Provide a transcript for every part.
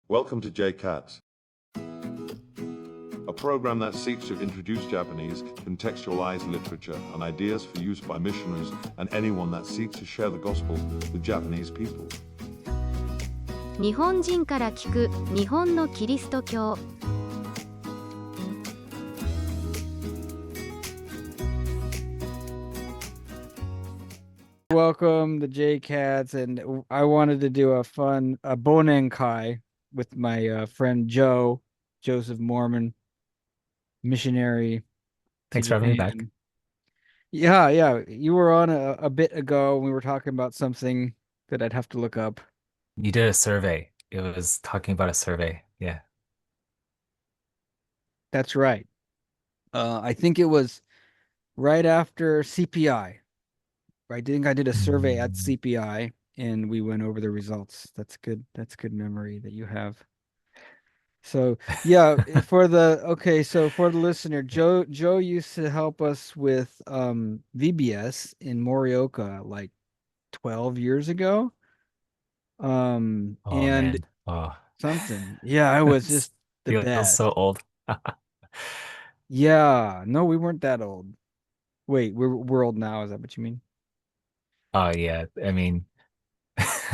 Welcome to JCATS, a program that seeks to introduce Japanese contextualized literature and ideas for use by missionaries and anyone that seeks to share the gospel with Japanese people. 日本人から聞く日本のキリスト教。Welcome to JCATS, and I wanted to do a fun Bonenkai with my friend Joe, Joseph Mormon, missionary to Thanks for having me back. Japan. Yeah, you were on a bit ago. We were talking about something that I'd have to look up. You did a survey. It was talking about a survey. Yeah. That's right. I think it was right after CPI. I think I did a survey at CPI, and we went over the results. That's good. That's good memory that you have. So yeah, for the listener, Joe used to help us with VBS in Morioka like 12 years ago. Oh And man. Oh, something. Yeah, I was just the feels best. so old. Yeah, no, we weren't that old. Wait, we're old now, is that what you mean? Oh yeah. I mean,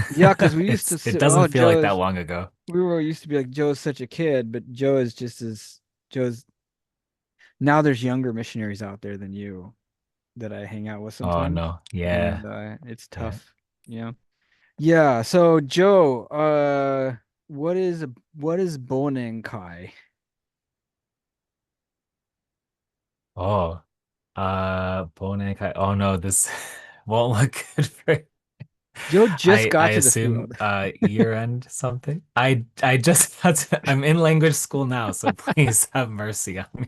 Yeah, because we used to it sit, doesn't feel like that long ago. we were used to be like Joe's such a kid, but Joe is just as Joe's now there's younger missionaries out there than you that I hang out with Oh sometimes. no. Yeah. And it's Yeah. tough. Yeah. Yeah. So Joe, what is Bonenkai? Oh, Bonenkai. Oh no, this won't look good for Joe just I got to the assume field. year end something. I just had to, I'm in language school now, so please have mercy on me.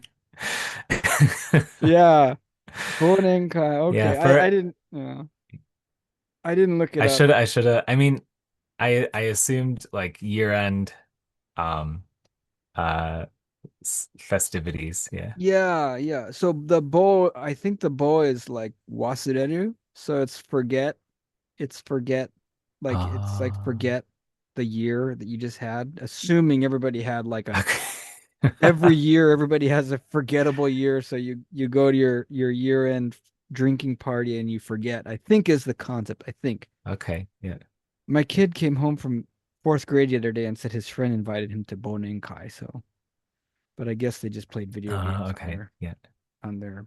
Yeah. Bonenkai. Yeah, Okay. for I didn't look it up. I should have I mean I assumed like year end um festivities, yeah. Yeah. So I think the bo is like wasureru. So it's forget, like it's like Oh, forget the year that you just had, assuming everybody had like a okay. every year everybody has a forgettable year, so you go to your year end drinking party and you forget, I think is the concept. I think Okay, yeah. my kid came home from fourth grade the other day and said his friend invited him to Bonenkai, so but I guess they just played video games on Okay, yeah. their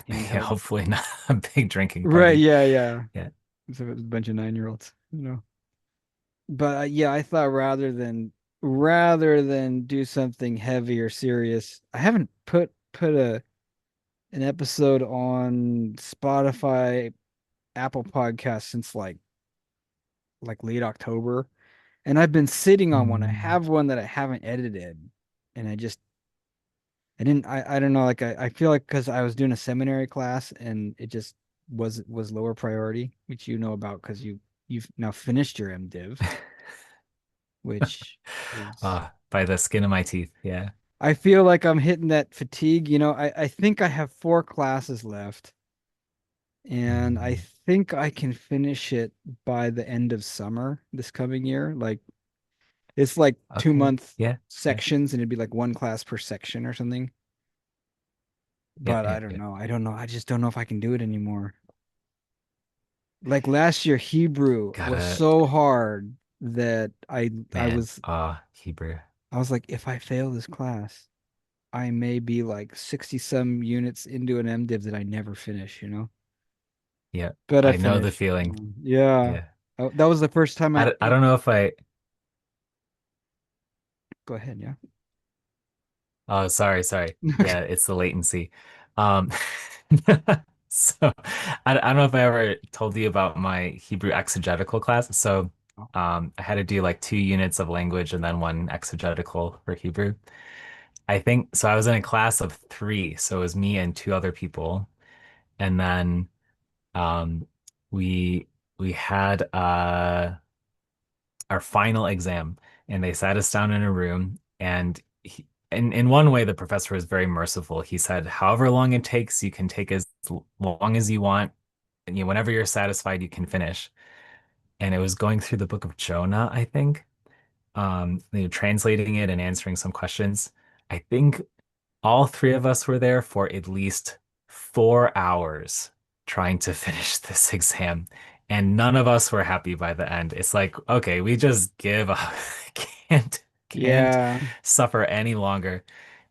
Yeah, handheld. hopefully not a big drinking Right, party. yeah. Yeah. So it was a bunch of 9-year-olds, but yeah, I thought rather than do something heavy or serious, I haven't put an episode on Spotify, Apple Podcasts since like late October, and I've been sitting on one. I Mm, have one that I haven't edited, and I didn't I don't know, like I feel like because I was doing a seminary class and it just was lower priority, which you know about because you've now finished your MDiv, which is by the skin of my teeth. Yeah. I feel like I'm hitting that fatigue. I think I have 4 classes left, and I Mm, think I can finish it by the end of summer this coming year. Like it's like two okay. month Yeah. Yeah. sections, and it'd be like 1 class per section or something. Yeah. But I Yeah. don't Yeah. know. I don't know. I just don't know if I can do it anymore. Like last year, Hebrew was Gotta so hard that I Man. was Hebrew. I was like, if I fail this class, I may be like 60 some units into an MDiv that I never finish. Yeah. But I I know the finished. feeling. Yeah. Yeah. That was the first time I don't know if I go ahead, yeah. Oh, sorry. Yeah, it's the latency. Um, so I don't know if I ever told you about my Hebrew exegetical class. So I had to do like 2 units of language and then one exegetical for Hebrew. I think so. I was in a class of three, so it was me and two other people, and then um, we we had our final exam, and they sat us down in a room, and in one way, the professor was very merciful. He said, however long it takes, you can take as long as you want, and whenever you're satisfied, you can finish. And it was going through the book of Jonah, I think. translating it and answering some questions. I think all three of us were there for at least 4 hours trying to finish this exam, and none of us were happy by the end. It's like, okay, we just give up. Can't Yeah. suffer any longer,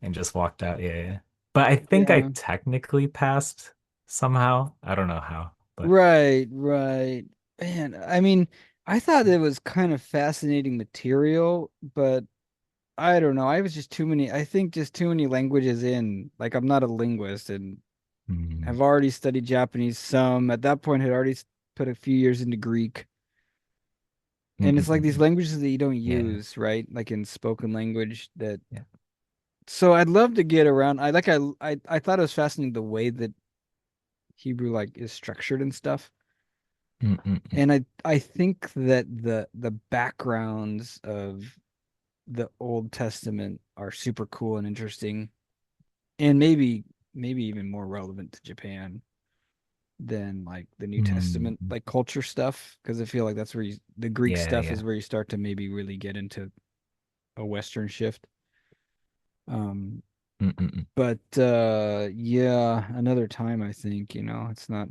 and just walked out. Yeah, yeah. But I think I Yeah. technically passed somehow. I don't know how, but Right, right. Man, I mean, I thought it was kind of fascinating material, but I don't know. I was just too many, I think just too many languages in. Like I'm not a linguist and mm, have already studied Japanese some. At that point had already put a few years into Greek. mm, And mm, it's like mm, these mm. languages that you don't Yeah, use, right? Like in spoken language that yeah. so I'd love to get around. I thought it was fascinating the way that Hebrew like is structured and stuff. Mm, mm, mm. And I think that the backgrounds of the Old Testament are super cool and interesting and maybe even more relevant to Japan than like the New Testament Mm, like culture stuff because I feel like that's where the Greek yeah, stuff is yeah. where you start to maybe really get into a Western shift. Um, Mm, mm, mm. but yeah, another time I think, it's not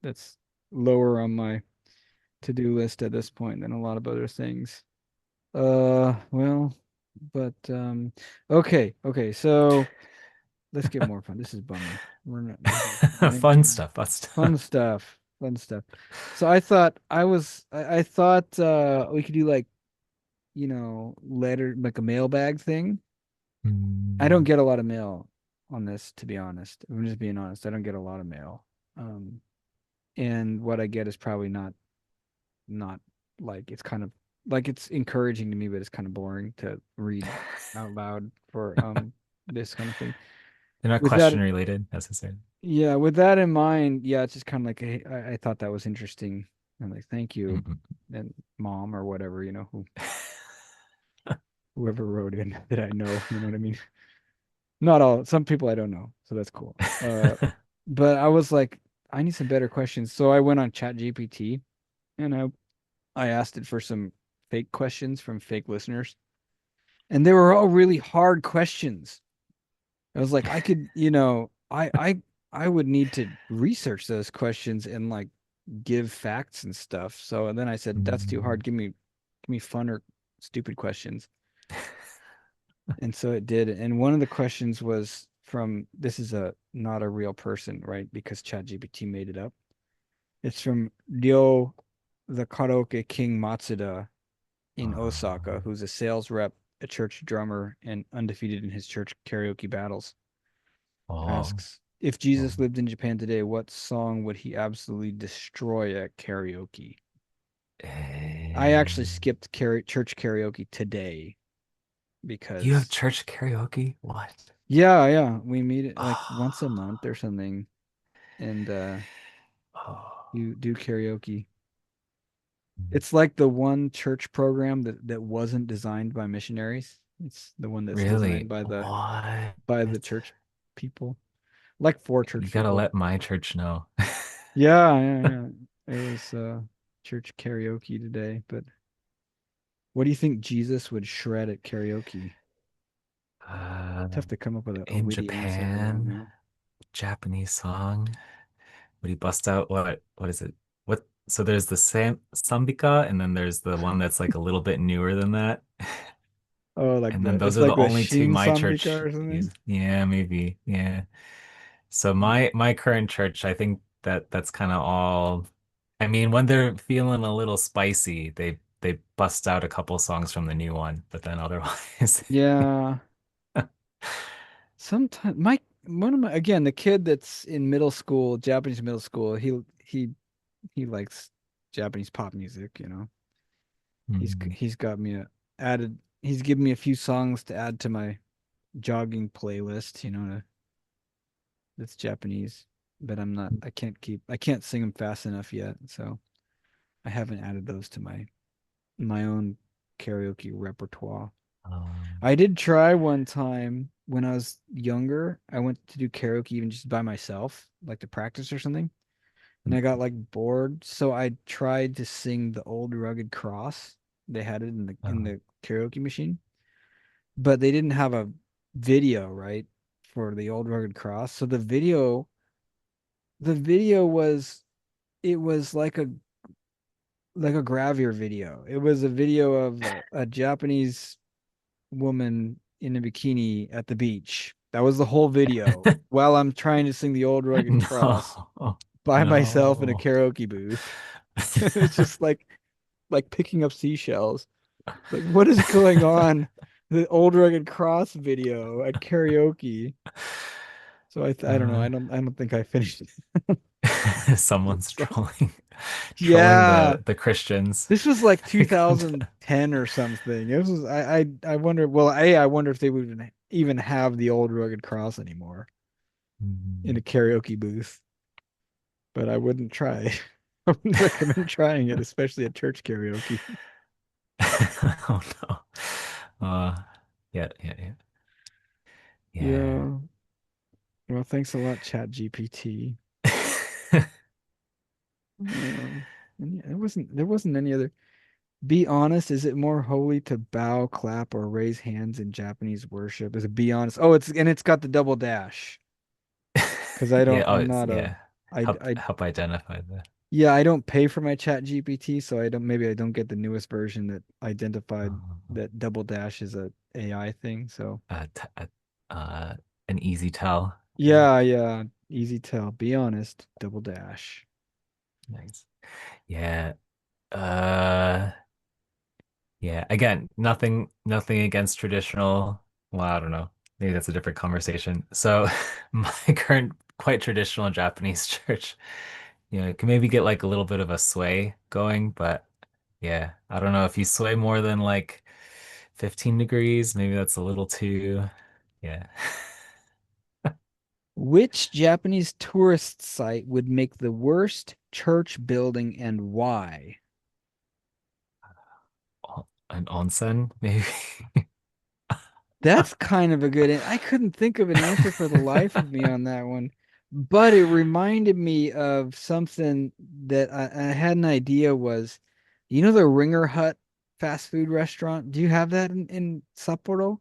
that's lower on my to-do list at this point than a lot of other things. Well, but okay, so let's get more fun. This is bummer. We're not this is Fun ranking. stuff, fun stuff. Fun stuff. Fun stuff. So I thought we could do like, letter like a mailbag thing. I don't Mm. get a lot of mail on this, to be honest. I'm just being honest. I don't get a lot of mail. Um, and what I get is probably not like it's kind of like it's encouraging to me, but it's kind of boring to read out loud for this kind of thing. They're not With that, question related necessarily. yeah, with that in mind, yeah, it's just kind of like hey, I thought that was interesting. I'm like, thank you, Mm-mm. and mom or whatever, whoever wrote in that I know, you know what I mean? Not all, some people I don't know, so that's cool. But I was like, I need some better questions, so I went on Chat GPT and I asked it for some fake questions from fake listeners. And they were all really hard questions. I was like, I could, I would need to research those questions and like give facts and stuff. So and then I said, that's too Mm. hard. Give me fun or stupid questions. And so it did. And one of the questions was from this is a not a real person, right? Because ChatGPT made it up. It's from Ryo the Karaoke King Matsuda in Osaka, Um, who's a sales rep, a church drummer, and undefeated in his church karaoke battles. oh, Asks, if oh. Jesus lived in Japan today, what song would he absolutely destroy at karaoke? I actually Eh, skipped church karaoke today you have because, church karaoke? What? yeah, we meet it like once a Oh, month or something, and oh. you do karaoke. It's like the one church program that wasn't designed by missionaries. It's the one that's designed Really? by the What? church people, like for You church gotta people. let my church know. Yeah. It was church karaoke today, but what do you think Jesus would shred at karaoke? Uh, Tough to come up with a in witty answer for that Japan, now. Japanese song. Would he bust out what is it? What so there's the Sambika and then there's the one that's like a little bit newer than that. Oh, like And then those it's are like the the only two Shin my Sambika church or something. use. Yeah, maybe. Yeah. So my current church, I think that's kind of all. I mean, when they're feeling a little spicy, they bust out a couple songs from the new one, but then otherwise, Yeah. Sometimes my one of my again the kid that's in middle school, Japanese middle school, he likes Japanese pop music, Hmm. He's got me added he's given me a few songs to add to my jogging playlist, that's Japanese, but I can't sing them fast enough yet, so I haven't added those to my own karaoke repertoire. Um, I did try one time when I was younger. I went to do karaoke even just by myself, like to practice or something. And I got like bored, so I tried to sing The Old Rugged Cross. They had it in Oh. the karaoke machine, but they didn't have a video, right, for the old rugged cross. So the video was it was like a gravure video. It was a video of a Japanese woman in a bikini at the beach. That was the whole video while I'm trying to sing the old rugged cross No. by myself in a No. karaoke booth. It's just like picking up seashells. Like, what is going on? The old rugged cross video at karaoke. So I don't know. Uh, I don't think I finished it. someone's So, trolling yeah. the Christians. This was like 2010 or something. It was I wonder, well, I wonder if they would even have the old rugged cross anymore in a Mm. karaoke booth, but I wouldn't try. I wouldn't recommend trying it, especially at church karaoke. Oh no. Uh, yeah, yeah, yeah. Yeah. Yeah. Well, thanks a lot, Chat GPT. And yeah, there wasn't any other. Be honest, is it more holy to bow, clap, or raise hands in Japanese worship? Is it be honest? Oh, it's got the double dash because Yeah, oh, I'm it's not a yeah. I Help identify the yeah, I don't pay for my Chat GPT, so I don't maybe I don't get the newest version that identified uh, that double dash is a AI thing. So t uh an easy tell. Yeah, yeah, yeah, easy tell. Be honest, double dash. nice. Yeah. Uh yeah, again, nothing against traditional. Well, I don't know. Maybe that's a different conversation. So my current quite traditional Japanese church, can maybe get like a little bit of a sway going, but yeah, I don't know if you sway more than like 15 degrees, maybe that's a little too, yeah. Which Japanese tourist site would make the worst church building and why? An onsen, maybe. That's kind of a I couldn't think of an answer for the life of me on that one, but it reminded me of something that I had an idea was, the Ringer Hut fast food restaurant? Do you have that in Sapporo?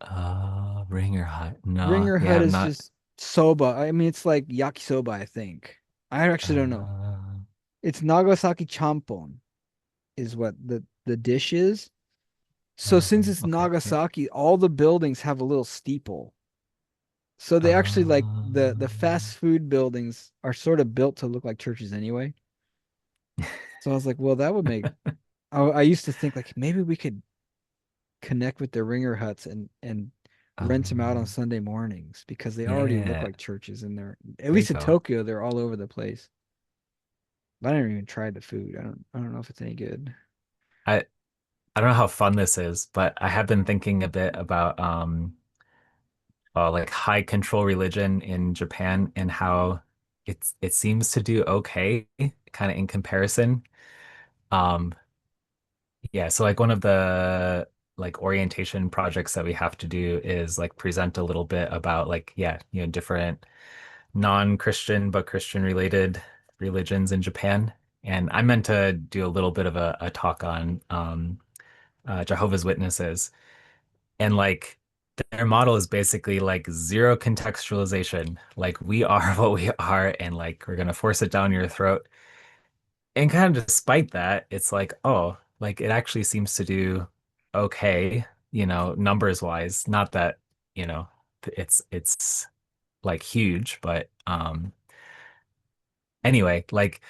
Ringer hot. No, Ringer yeah, Hut I'm is not. just soba. I mean, it's like yakisoba, I think. I actually don't know. Uh, It's Nagasaki champon is what the dish is. So since it's okay, yeah. Nagasaki, all the buildings have a little steeple. So they actually like the fast food buildings are sort of built to look like churches anyway. So I was like, well, that would make. I used to think like maybe we could connect with the Ringer Huts and rent them out on um, Sunday mornings because they already look yeah, like churches in there. At there you least in go. Tokyo, they're all over the place. But I never even tried the food. I don't know if it's any good. I I don't know how fun this is, but I have been thinking a bit about like high control religion in Japan and how it seems to do okay, kind of in comparison. Um, yeah, so like one of the like orientation projects that we have to do is like present a little bit about like yeah, different non-Christian but Christian related religions in Japan. And I meant to do a little bit of a talk on Jehovah's Witnesses. And like their model is basically like zero contextualization. Like we are what we are, and like we're gonna force it down your throat. And kind of despite that, it's like, oh, like it actually seems to do okay, numbers wise. Not that, you know, it's like huge, but anyway, like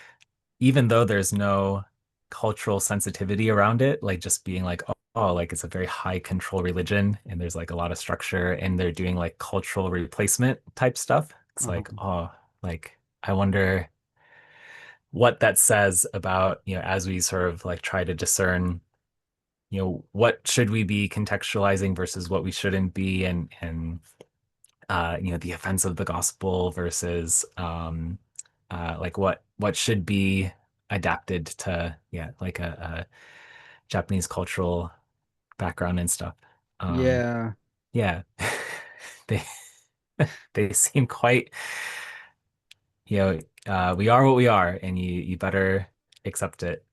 even though there's no cultural sensitivity around it, like just being like, oh, like it's a very high control religion and there's like a lot of structure and they're doing like cultural replacement type stuff. It's Uh-huh. like, oh, like I wonder what that says about, as we sort of like try to discern, what should we be contextualizing versus what we shouldn't be and the offense of the gospel versus like what should be adapted to like a Japanese cultural background and stuff. Um, Yeah. yeah, they they seem quite we are what we are, and you better accept it,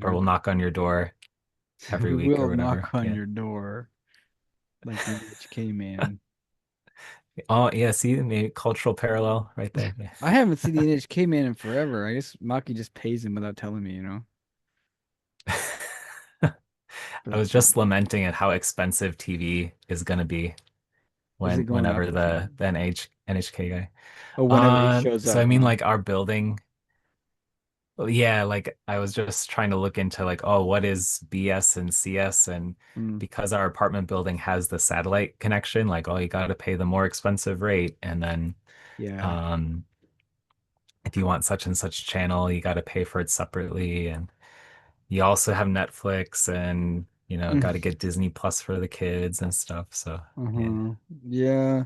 or we'll Taken. knock on your door. every We week or will whatever. knock on Yeah. your door like the NHK man. Oh, yeah. See, maybe cultural parallel right there. Yeah. I haven't seen the NHK man in forever. I guess Maki just pays him without telling me, you know. I But was just lamenting at how expensive TV is gonna be is it going up whenever or is it going? the NHK guy. Oh, whenever he shows So up, I mean, huh? like our building. Well, yeah, like I was just trying to look into like, oh, what is BS and CS? And Mm, because our apartment building has the satellite connection, like, oh, you got to pay the more expensive rate. And then yeah. um, if you want such and such channel, you got to pay for it separately. And you also have Netflix and, got to get Disney Plus for the kids and stuff. So, yeah. Uh-huh. Yeah.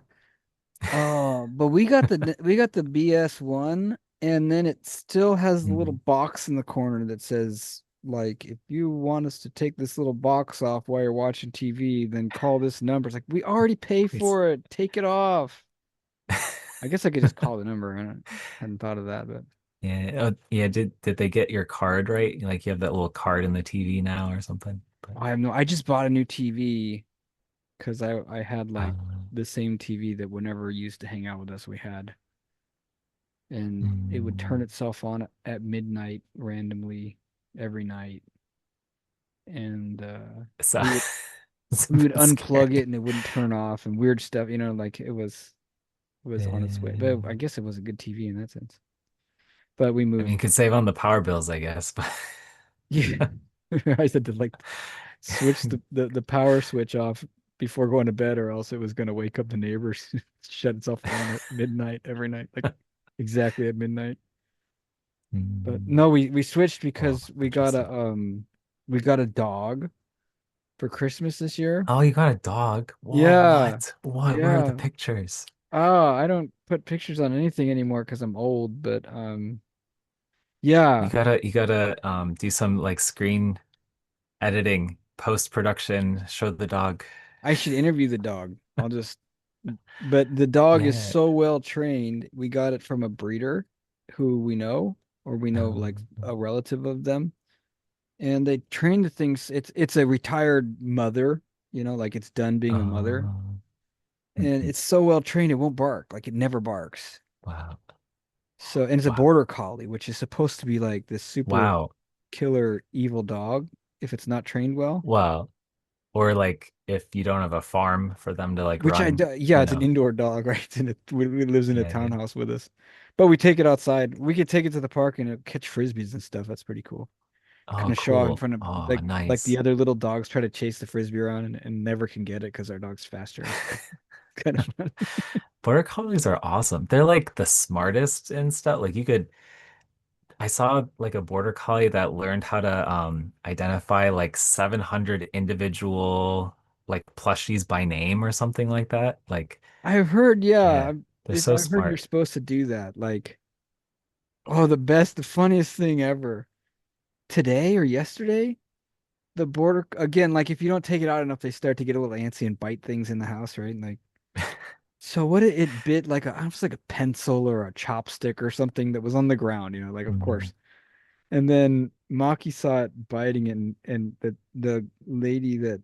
Oh, but we got the BS one, and then it still has the little Mhm. box in the corner that says, like, if you want us to take this little box off while you're watching TV, then call this number. It's like, we already pay It's- for it. Take it off. I guess I could just call the number. Hadn't thought of that, but Yeah. Oh, yeah. Did they get your card right? Like you have that little card in the TV now or something? But I just bought a new TV because I had like um, the same TV that whenever used to hang out with us we had, and it would turn mm, itself on at midnight randomly every night, and so we would it's a we would bit unplug it scary. and it wouldn't turn off and weird stuff, like it was on its way. But I Yeah. guess it was a good TV in that sense. But we I mean, moved. you could save on the power bills, I guess, but Yeah, I said to like switch the power switch off before going to bed, or else it was going to wake up the neighbors. Shut itself on at midnight every night, like exactly at midnight. But Mm. no, we switched Oh, because interesting. we got a dog for Christmas this year. Oh, you got a dog. Whoa, Yeah. what? What? Where are the Yeah. pictures? Oh, I don't put pictures on anything anymore because I'm old, but yeah, You gotta do some like screen editing, post-production, show the dog. I should interview the dog. But the dog is Yeah. so well trained. We got it from a breeder who we know, or we know like Um, a relative of them. And they train the things. It's a retired mother, like it's done being a mother. um, And it's so well trained it won't bark. Like it never barks. wow. So, and it's a Wow. border collie, which is supposed to be like this super Wow. killer evil dog if it's not trained well. Wow. Or like if you don't have a farm for them to like Which I run, do, yeah, you it's an know. indoor dog, right? And it lives in a Yeah, yeah. townhouse with us. But we take it outside. We could take it to the park and it'll catch frisbees and stuff. That's pretty cool. Kind Oh, of show off in cool. front of Oh, like the nice. other little dogs try to chase the frisbee around and never can get it because our dog's faster and stuff. It's kind of fun. Border collies are awesome. They're like the smartest and stuff. I saw like a border collie that learned how to identify like 700 individual like plushies by name or something like that. Like, I've heard, yeah, yeah, they're so I've heard you're smart. supposed to do that. Like, oh, the funniest thing ever. Today or yesterday, the border again, like if you don't take it out enough, they start to get a little antsy and bite things in the house, right? And like, so what it bit like I was like a pencil or a chopstick or something that was on the ground, like of Mm, course. And then Maki saw it biting it, and the lady that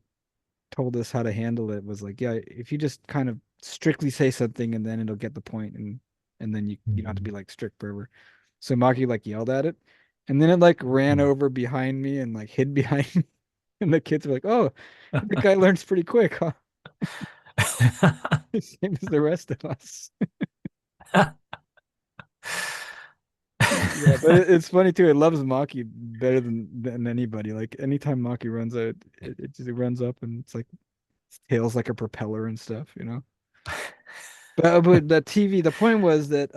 told us how to handle it was like, yeah, if you just kind of strictly say something and then it'll get the point, and then you don't have to be mm. like strict forever. So Maki like yelled at it, and then it like ran Mm. over behind me and like hid behind me. And the kids were like, "Oh, the guy learns pretty quick, huh?" Same as the rest of us. Yeah, but it's funny too. It loves Maki better than anybody. Like anytime Maki runs out, it just runs up and it's like its tail's like a propeller and stuff. But the TV, the point was that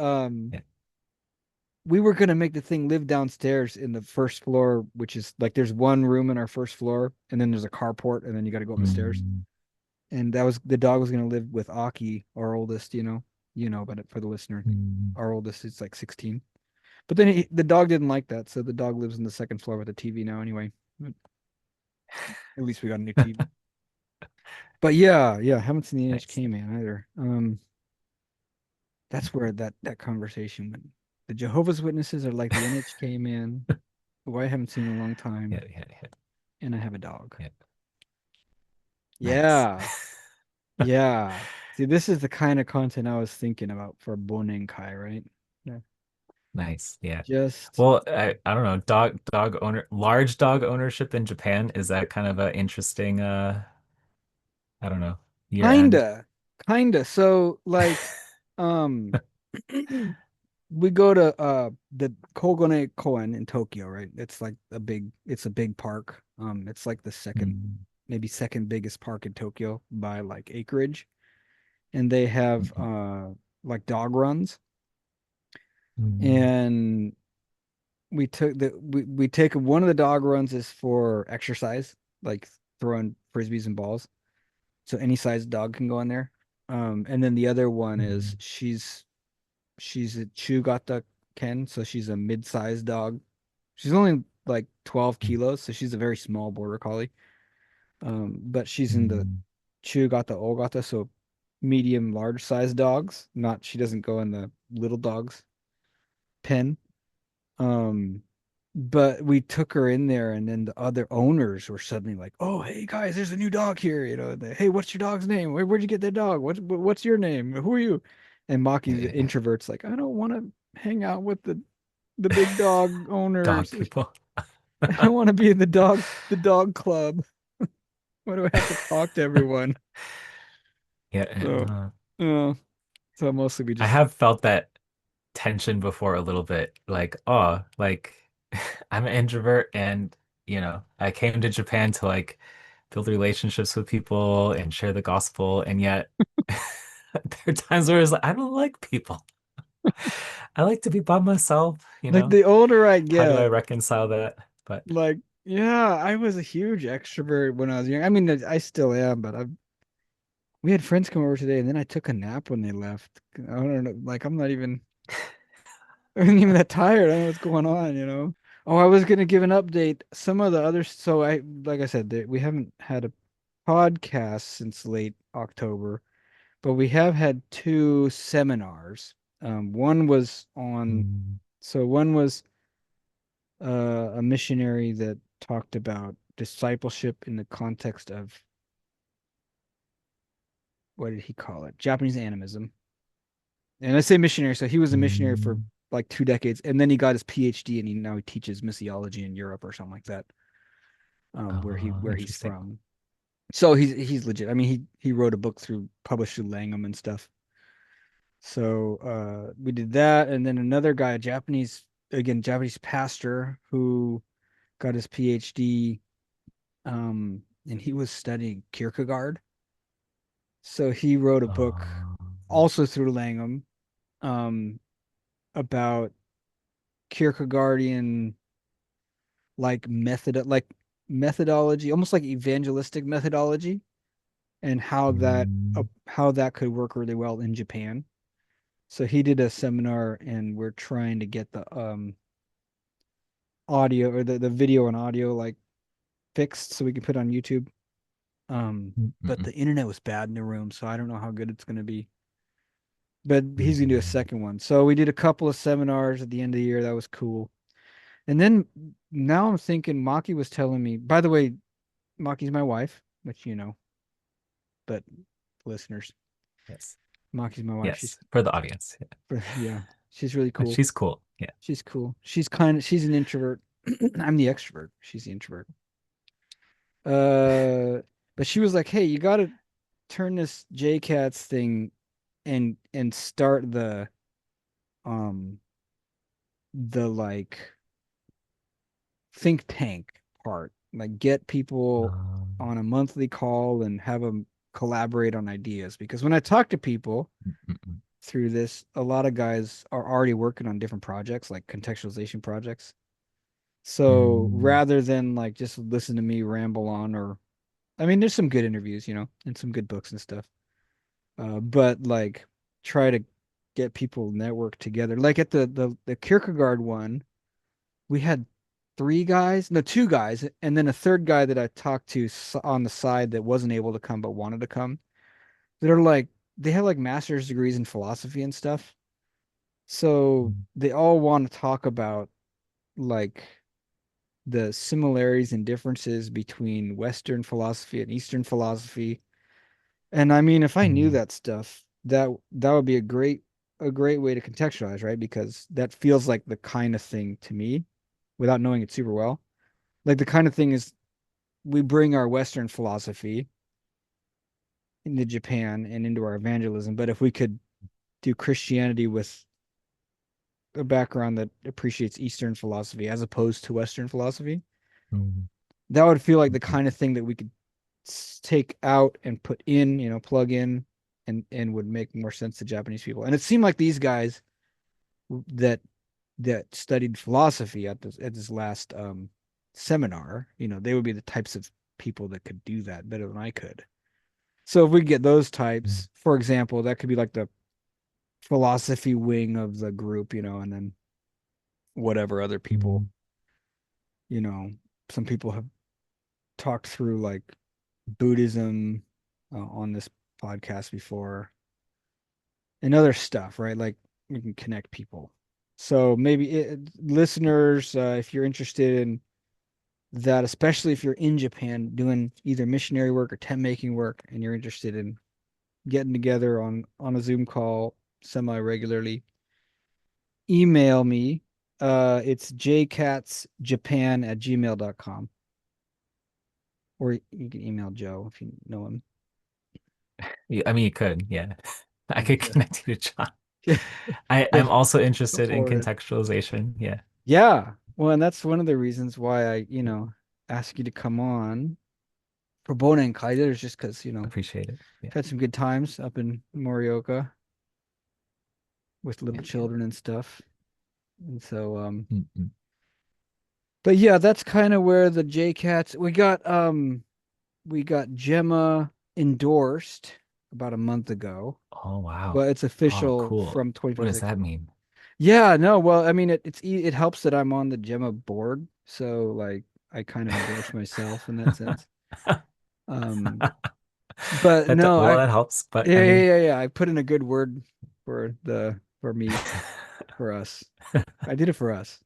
Yeah. we were gonna make the thing live downstairs in the first floor, which is like there's one room in our first floor, and then there's a carport, and then you got to go up the stairs. Mm, And that was the dog was gonna live with Aki, our oldest. But for the listener, mm, our oldest is like 16. But then the dog didn't like that, so the dog lives in the second floor with a TV now anyway. But at least we got a new TV. But yeah, yeah, haven't seen the nice. NHK man either. That's where that conversation went. The Jehovah's Witnesses are like the NHK man, who I haven't seen in a long time. Yeah, yeah, yeah. and I have a dog. Yeah. Nice. Yeah. Yeah. See, this is the kind of content I was thinking about for Bonenkai, right? Yeah. Nice. Yeah. Just Well, I don't know, large dog ownership in Japan, is that kind of a interesting I don't know, year end? kinda, kinda. So like, um, we go to the Kogone Koen in Tokyo, right? It's a big park. It's like the second, Mm, maybe second biggest park in Tokyo by like acreage. And they have mhm, like dog runs. mm, And we take one of the dog runs is for exercise, like throwing frisbees and balls. So any size dog can go in there. And then the other one is mm, she's a Chugata Ken, so she's a mid-sized dog. She's only like 12 mm, kilos, so she's a very small border collie. But she's in the mm, Chugata Ogata, so medium large size dogs. Not She doesn't go in the little dogs pen. Um, but we took her in there, and then the other owners were suddenly like, "Oh, hey guys, there's a new dog here. Hey, what's your dog's name? Where'd you get that dog? What's your name? Who are you?" And Maki, the yeah. introvert's like, "I don't want to hang out with the big dog Dog owners. people. I want to be in the dog club. Why do I have to talk to everyone?" Yeah. So, uh, so mostly we I just have felt that tension before a little bit. Like, oh, like I'm an introvert and, I came to Japan to like build relationships with people and share the gospel. And yet there are times where it's like, I don't like people. I like to be by myself, like the older I How do I get, reconcile that? But like yeah, I was a huge extrovert when I was young. I mean, I still am, but we had friends come over today, and then I took a nap when they left. I don't know, like I'm not even I wasn't even that tired. I don't know what's going on. Oh, I was gonna give an update. Some of the others, so like I said, we haven't had a podcast since late October, but we have had two seminars. One was on, mm, so one was a missionary that talked about discipleship in the context of, what did he call it? Japanese animism. And I say missionary, so he was a missionary for mm, like 2 decades, and then he got his PhD, and now he teaches missiology in Europe or something like that, where he's interesting. from. So he's legit. I mean, he wrote a book published through Langham and stuff. So we did that, and then another guy, a Japanese pastor who got his PhD, and he was studying Kierkegaard. So he wrote a book Uh, also through Langham, um, about Kierkegaardian like methodology, almost like evangelistic methodology, and mm, how that could work really well in Japan. So he did a seminar, and we're trying to get the audio, or the video and audio, like fixed so we can put it on YouTube. mm, mm, But mm, the internet was bad in the room, so I don't know how good it's gonna be. But he's gonna do a mm. second one. So we did a couple of seminars at the end of the year. That was cool. And then now I'm thinking, Maki was telling me, by the way, Maki's my wife, which but listeners, Yes. Maki's my wife. Yes. For the audience. Yeah, she's really Yeah. cool. She's cool. Yeah. She's cool. She's an introvert. I'm the extrovert. She's the introvert. Uh, but she was like, "Hey, you got to turn this JCATS thing and start um the like think tank part. Like get people Um, on a monthly call and have them collaborate on ideas, because when I talk to people mm, mm, mm. through this, a lot of guys are already working on different projects, like contextualization projects. So Mm, rather than like just listen to me ramble on, or I mean, there's some good interviews, and some good books and stuff. But like try to get people network together. Like at the Kierkegaard one, we had three guys, no, two guys, and then a third guy that I talked to on the side that wasn't able to come but wanted to come. That are like they have like master's degrees in philosophy and stuff. So mm, they all want to talk about like the similarities and differences between Western philosophy and Eastern philosophy. And I mean, if I knew Mm, that stuff, that would be a great way to contextualize, right? Because that feels like the kind of thing to me, without knowing it super well. Like the kind of thing is we bring our Western philosophy into Japan and into our evangelism, but if we could do Christianity with a background that appreciates Eastern philosophy as opposed to Western philosophy, mm, that would feel like the mm, kind of thing that we could take out and put in, plug in, and would make more sense to Japanese people. And it seemed like these guys that studied philosophy at this last seminar, they would be the types of people that could do that better than I could. So if we get those mm, types, for example, that could be like the philosophy wing of the group, and then whatever other people, mm. you know, some people have talked through like Buddhism on this podcast before and other stuff, right? Like we can connect people. So maybe listeners, if you're interested in that, especially if you're in Japan doing either missionary work or tent making work, and you're interested in getting together on a Zoom call semi regularly, email me. It's jcatsjapan@gmail.com. Or you can email Joe if you know him. Yeah, I mean, you could, yeah. I could And connect you to John. yeah, I'm also go interested in for it. contextualization. Yeah, Yeah. Well, and that's one of the reasons why I, ask you to come on for Bonenkai. There's just because, appreciate it. Yeah. had some good times up in Morioka with little Yeah, yeah. children and stuff. And so, Mm, mm. but yeah, that's kind of where the JCATS we got Gemma endorsed about a month ago, Oh, wow. but it's Oh, official cool. from What does 2026. that mean? Yeah, no, well, I mean, it helps that I'm on the Gemma board, so like I kind of endorse myself in that sense. Um, but no, Well, that helps, but yeah, I yeah, mean, yeah, yeah. I put in a good word for me, for us. I did it for us.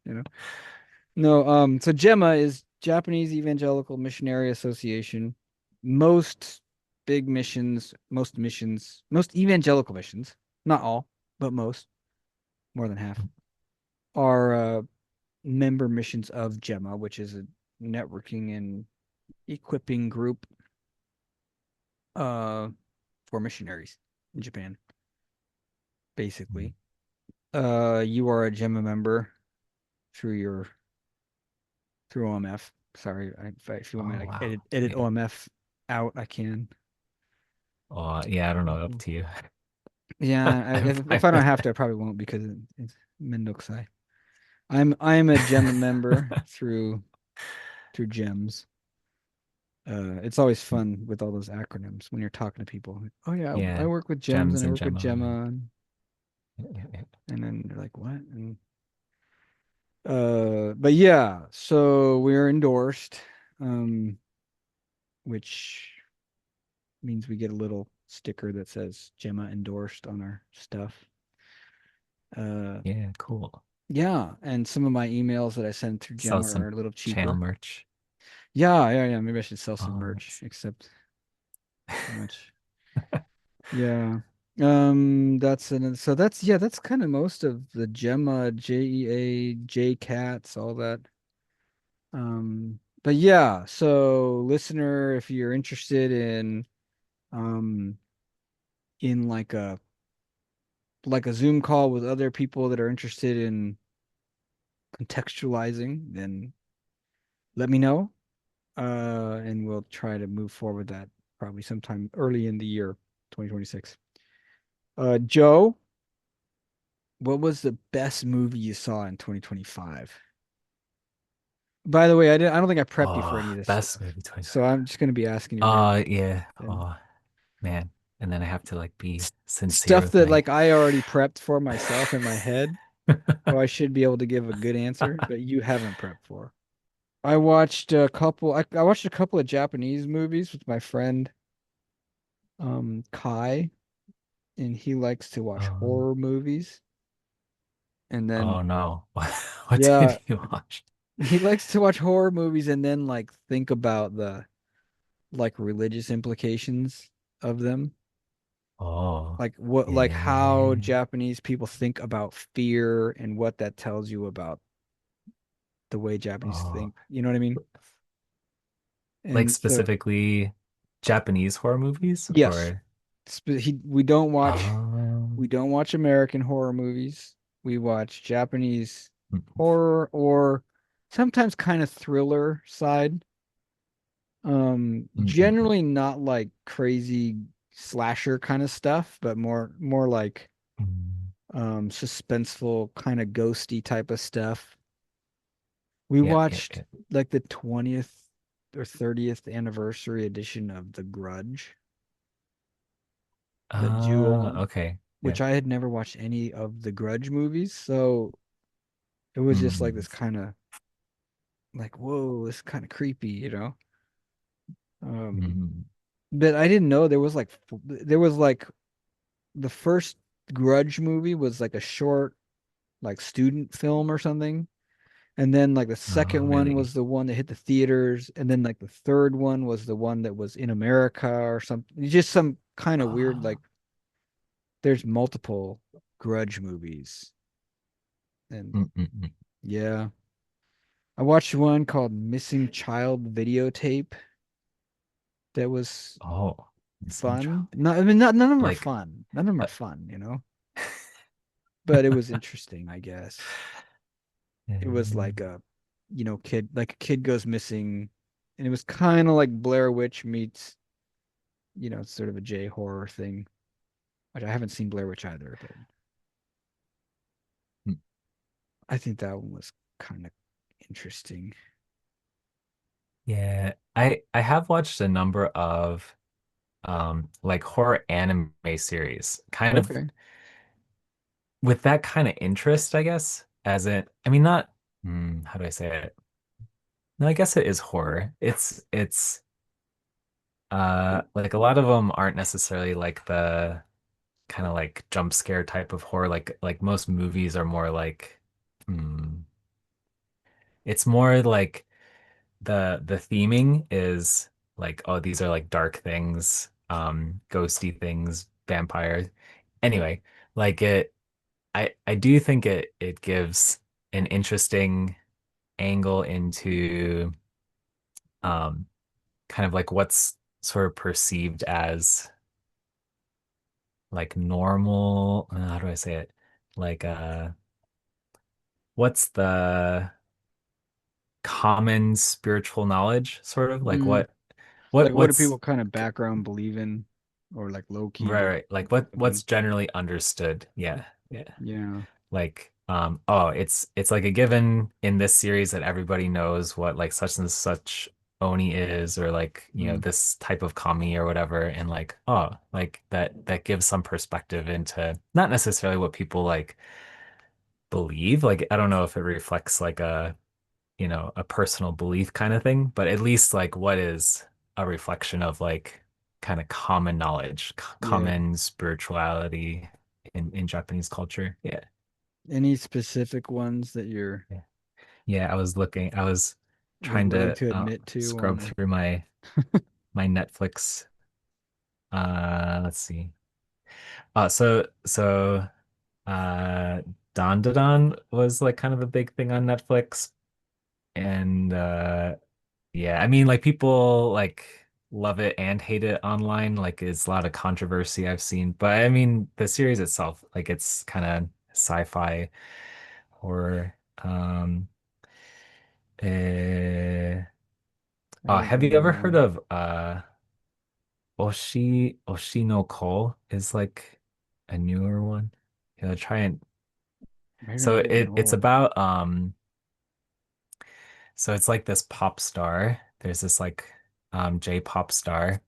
No, so Gemma is Japanese Evangelical Missionary Association. Most big missions, most evangelical missions, not all, but most, more than half, are member missions of Gemma, which is a networking and equipping group uh for missionaries in Japan, basically. You are a Gemma member through your through OMF. Sorry, if you want me to oh, like wow. edit Yeah. OMF out, I can. Oh, yeah, I don't know. Up to you. Yeah, I'm if fine I don't with have to, I it. probably won't because it's Mendokusai. I'm a Gemma member through Gems. It's always fun with all those acronyms when you're talking to people. Like, oh yeah, I Yeah. work with Gems and Gems I and work with Gemma. Gemma, Yeah, yeah, yeah. and then they're like, what? And but yeah, so we're endorsed, um, which means we get a little sticker that says Gemma endorsed on our stuff. Uh, Yeah, cool. yeah, and some of my emails that I send through Sell Gemma some are a little channel cheaper. merch. Yeah, yeah, yeah. Maybe I should sell some Oh, merch, nice. except how much? Yeah. That's kind of most of the Gemma, JEA, JCATS, all that. But yeah, so listener, if you're interested um in like a Zoom call with other people that are interested in contextualizing, then let me know. And we'll try to move forward that probably sometime early in the year 2026. Joe, what was the best movie you saw in 2025? By the way, I don't think I prepped you for any Oh, of this best stuff. movie So 2025. I'm just going to be asking you random Yeah. and Oh, man. And then I have to like be sincere stuff with that my like I already prepped for myself in my head. So I should be able to give a good answer, but you haven't prepped for. I watched a couple of Japanese movies with my friend Kai, and he likes to watch Um, horror movies. And then oh no. What did yeah, you watch? He likes to watch horror movies and then like think about the like religious implications of them. Oh, Like what like how yeah. Japanese people think about fear and what that tells you about the way Japanese Oh, think. You know what I mean? like And so specifically Japanese horror movies yes, or we don't watch um, American horror movies. We watch Japanese horror or sometimes kind of thriller side. mm, mm, Generally not like crazy slasher kind of stuff, but more like mm. suspenseful kind of ghosty type of stuff. We Yeah, yeah, watched yeah. like the 20th or 30th anniversary edition of The Grudge, the Jewel, Okay. Yeah. which I had never watched any of the Grudge movies, so it was just like Mm, this kind of like, whoa, it's kind of creepy, you know? Um, mm. but I didn't know there was like the first Grudge movie was like a short like student film or something. And then like the Oh, second one really? was the one that hit the theaters, and then like the third one was the one that was in America or something. Just some kind of weird Oh, like there's multiple Grudge movies. And mm, mm, mm. yeah, I watched one called Missing Child Videotape that was Oh, missing fun. child. Not, I mean, not none of them are Like, fun. None of them are uh, fun, you know. But it was interesting, I guess. It was mm, like a kid goes missing, and it was kind of like Blair Witch meets, it's sort of a J horror thing. Which I haven't seen Blair Witch either, but mm. I think that one was kind of interesting. Yeah, I have watched a number of like horror anime series, kind of Okay. with that kind of interest, I guess. As in, I mean, not how do I say it? No, I guess it is horror. It's like a lot of them aren't necessarily like the kind of like jump scare type of horror. Like most movies are more like hmm, it's more like the theming is like, oh, these are like dark things, ghosty things, vampires. Anyway, like I do think it gives an interesting angle into um kind of like what's sort of perceived as like normal, how do I say it? Like what's the common spiritual knowledge sort of like Mm. what Like what do what's people kind of background believe in or like low key right, right. Like believe in? what's generally understood. Yeah. Yeah. Yeah. Like oh, it's like a given in this series that everybody knows what like such and such Oni is or like, Mm. this type of kami or whatever and like oh, like that gives some perspective into not necessarily what people like believe. Like I don't know if it reflects like a personal belief kind of thing, but at least like what is a reflection of like kind of common knowledge, Yeah. common spirituality in Japanese culture. Yeah. Any specific ones that you're Yeah. Yeah, I was trying willing to to admit to scrub on? through my Netflix. Let's see. So uh Don Don was like kind of a big thing on Netflix. And yeah, I mean like people like love it and hate it online. Like it's a lot of controversy I've seen. But I mean the series itself, like it's kind of sci-fi horror. Eh, I don't have you ever heard know. of Oshi no Ko is like a newer one? Yeah, try and so Marinate in it's Hole. about so it's like this pop star. There's this like J-pop star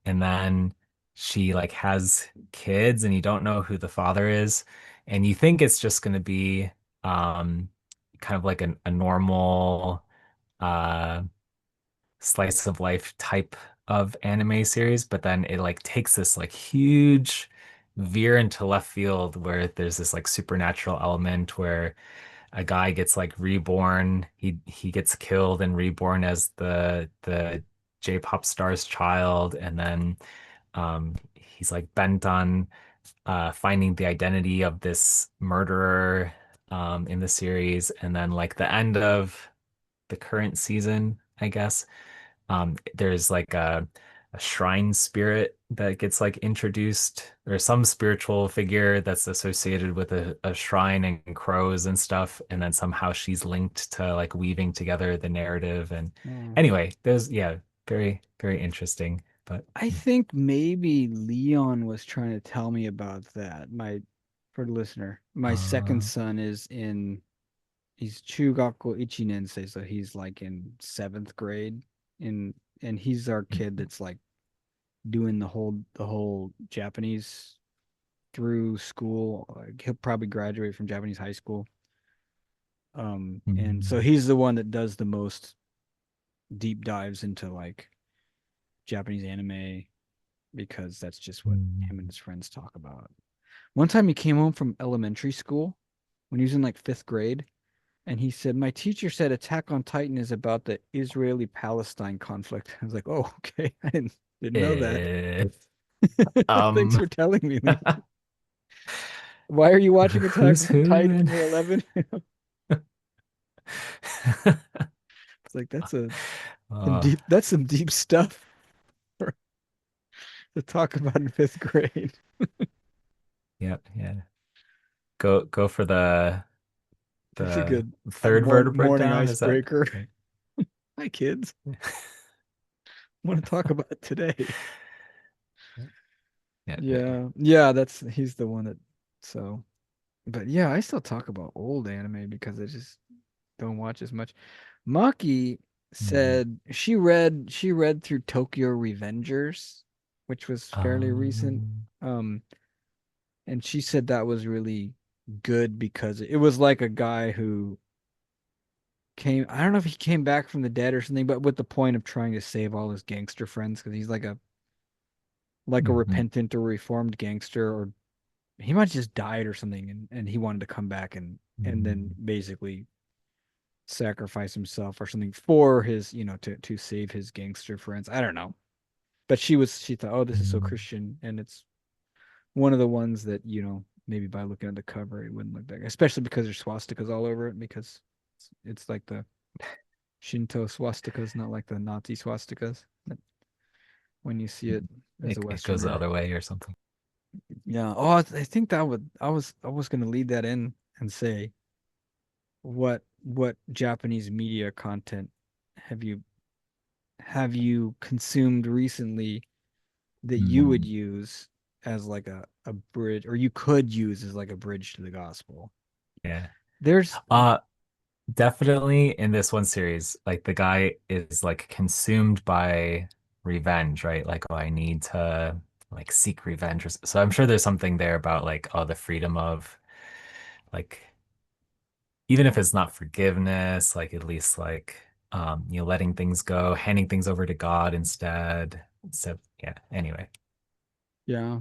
and then she like has kids and you don't know who the father is and you think it's just going to be um kind of like a normal uh slice of life type of anime series, but then it like takes this like huge veer into left field where there's this like supernatural element where a guy gets like reborn. He gets killed and reborn as the J-pop star's child, and then he's like bent on finding the identity of this murderer in the series, and then like the end of the current season, I guess, there's like a shrine spirit that gets like introduced, or some spiritual figure that's associated with a shrine and crows and stuff, and then somehow she's linked to like weaving together the narrative. And Mm. anyway, there's yeah, very, very interesting. But I think maybe Leon was trying to tell me about that. For the listener, my second uh, son is in, he's Chugakko Ichinensei, so he's like in seventh grade. In and he's our kid that's like doing the whole Japanese through school. Like, he'll probably graduate from Japanese high school. And so mm, he's the one that does the most deep dives into like Japanese anime because that's just what mm. him and his friends talk about. One time he came home from elementary school when he was in like fifth grade, and he said, "My teacher said Attack on Titan is about the Israeli-Palestine conflict." I was like, "Oh, okay. I didn't know that. Eh, Thanks um, for telling me, Lee. Why are you watching Attack who's on who? Titan when And you're 11?" It's like uh, that's some deep stuff to talk about in fifth grade. yep, yeah. Go for That's a the good third vertebrae morning down. Is that icebreaker. right? Hi, kids. Want to talk about it today? Yeah, yeah. Yeah, yeah. That's he's the one that. So, but yeah, I still talk about old anime because I just don't watch as much. Maki Mm. said she read through Tokyo Revengers, which was fairly recent. Um, Um, and she said that was really good because it was like a guy who came, I don't know if he came back from the dead or something, but with the point of trying to save all his gangster friends because he's like a mhm, repentant or reformed gangster, or he might have just died or something, and he wanted to come back and then mm, basically sacrifice himself or something for his, to save his gangster friends. I don't know. But she thought, oh, this is so mm, Christian, and it's one of the ones that, maybe by looking at the cover it wouldn't look that good, especially because there's swastikas all over it because it's like the Shinto swastikas, not like the Nazi swastikas when you see it as a it goes the Westerner. other way or something. Yeah. Oh, I think that would I was gonna lead that in and say what Japanese media content have you have you consumed recently that you would Mm, use as like a bridge, or you could use as like a bridge to the gospel? yeah. There's Uh, Definitely in this one series, like the guy is like consumed by revenge, right? Like, oh, I need to like seek revenge. So I'm sure there's something there about like, oh, the freedom of like, even if it's not forgiveness, like at least like, letting things go, handing things over to God instead. So yeah, anyway. Yeah.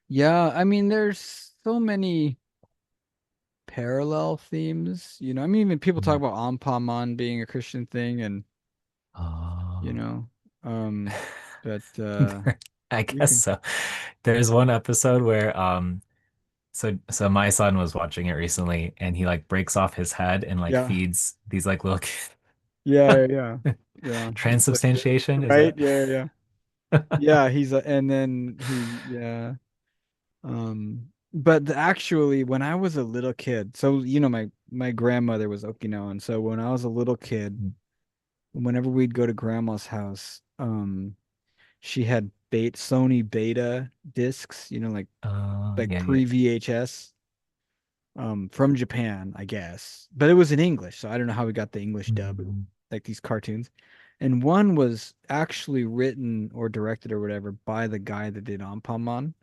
Yeah, I mean there's so many parallel themes, I mean even people talk Mm. about Anpanman being a Christian thing, and you Uh, know um but I you guess can, so. There's one episode where so my son was watching it recently, and he like breaks off his head and like yeah, feeds these like little yeah, yeah, yeah, it's like transubstantiation, is right, that? yeah, yeah, yeah, he's a, and then yeah, but actually when I was a little kid, so my grandmother was Okinawan, so when I was a little kid, whenever we'd go to grandma's house, she had Sony Beta discs, like Yeah, yeah. pre VHS, from Japan, I guess. But it was in English, so I don't know how we got the English dub, Mm, like these cartoons. And one was actually written or directed or whatever by the guy that did Anpanman,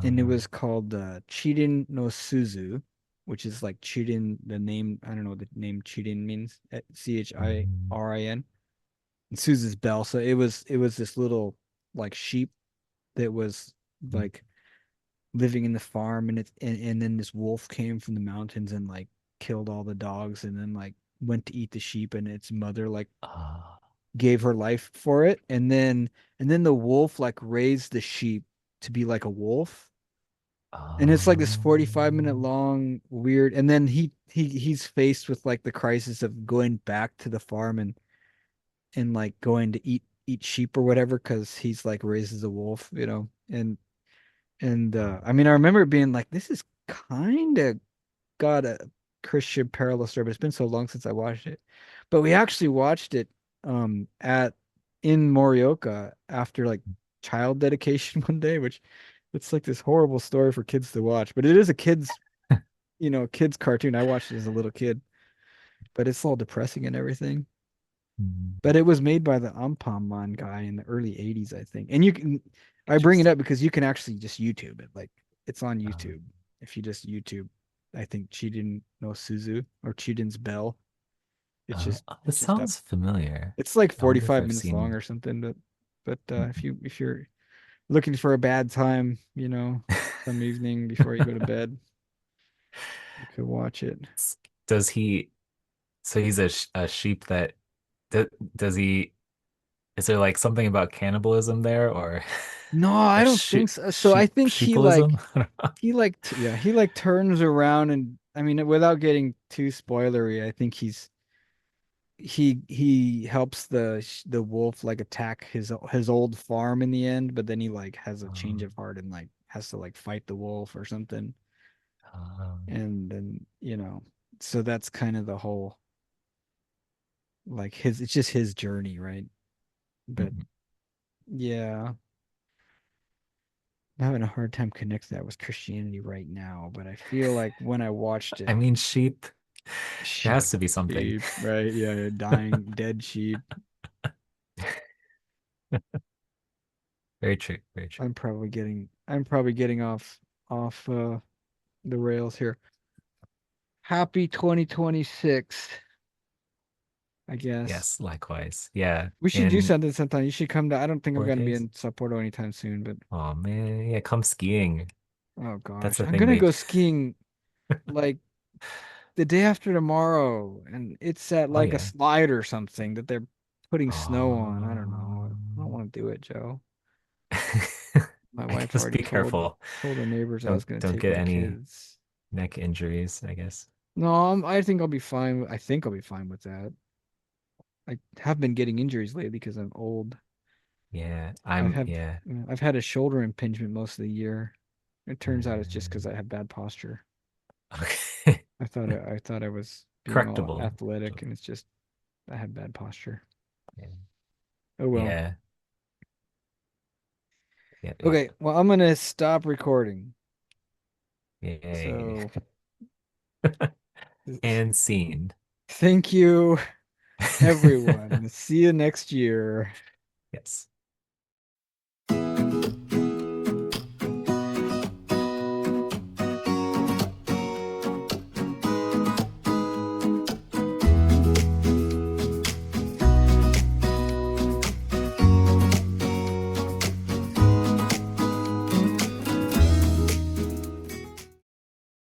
and it uh, was called Chirin no Suzu, which is like Chirin, the name. I don't know what the name Chirin means. mm, Chirin. And Suzu's bell. So it was this little like sheep that was like living in the farm, and then this wolf came from the mountains and like killed all the dogs and then like went to eat the sheep, and its mother like Uh, gave her life for it, and then the wolf like raised the sheep to be like a wolf, and it's like this 45-minute um, long weird, and then he's faced with like the crisis of going back to the farm and like going to eat sheep or whatever because he's like raised as a wolf, and I mean I remember it being like this is kind of got a Christian parallel story, but it's been so long since I watched it. But we actually watched it at in Morioka after like child dedication one day, which it's like this horrible story for kids to watch. But it is a kids cartoon. I watched it as a little kid, but it's all depressing and everything. hmm, But it was made by the Ampamman guy in the early 80s, I think. And I bring it interesting. up because you can actually just YouTube it. Like it's on Um, YouTube. If you just YouTube, I think Chiden no Suzu or Chiden's Bell. It's just this it's just up. sounds familiar. It's like I wonder if 45 I've minutes long seen. or something, but if you're looking for a bad time, some evening before you go to bed, you could watch it. Does he? So he's a sheep that. Does, does he? Is there like something about cannibalism there, or No, I or don't think sheep so. So I think sheepalism? he like turns around, and I mean without getting too spoilery, I think he helps the wolf like attack his old farm in the end, but then he like has a change Um, of heart and like has to like fight the wolf or something. um, And then, so that's kind of the whole like his it's just his journey, right? But mhm. yeah, I'm having a hard time connecting that with Christianity right now, but I feel like when I watched I it, mean, sheep. There has sheep, to be something. sheep, right? Yeah, dying, dead sheep. Very true. Very true. I'm probably getting off the rails here. Happy 2026, I guess. Yes, likewise. Yeah. We should do In something sometime. You should come to. I don't think I'm 4 gonna be days. in Sapporo anytime soon, but Oh man, yeah, come skiing. oh That's gosh, the I'm thing gonna they go do. skiing like the day after tomorrow, and it's at Oh like a yeah. slide or something that they're putting snow on. I don't know. I don't Um, want to do it, Joe. My I wife guess already be careful. told the neighbors I was gonna Don't take get my any kids. neck injuries, I guess. No, I think I'll be fine. I think I'll be fine with that. I have been getting injuries lately because I'm old. Yeah, I've I'm had yeah. I've had a shoulder impingement most of the year. It turns out it's just because Mm, I have bad posture. okay. I thought I was being all Correctable. athletic, and it's just I had bad posture. Yeah. Oh well. Yeah. Yeah. Yeah. Okay, well I'm gonna stop recording. Yay. So And scene. thank you everyone. See you next year. Yes.